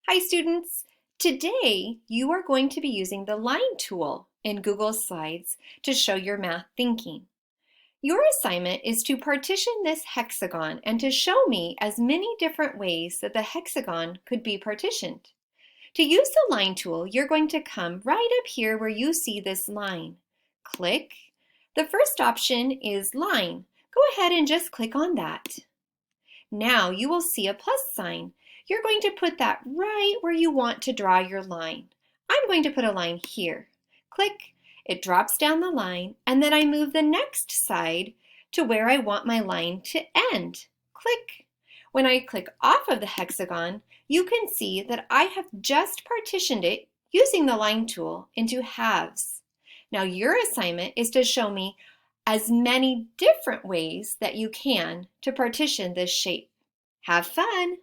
Hi students! Today you are going to be using the line tool in Google Slides to show your math thinking. Your assignment is to partition this hexagon and to show me as many different ways that the hexagon could be partitioned. To use the line tool, you're going to come right up here where you see this line. Click. The first option is line. Go ahead and just click on that. Now you will see a plus sign. You're going to put that right where you want to draw your line. I'm going to put a line here. Click, it drops down the line, and then I move the next side to where I want my line to end. Click. When I click off of the hexagon, you can see that I have just partitioned it using the line tool into halves. Now your assignment is to show me as many different ways that you can to partition this shape. Have fun!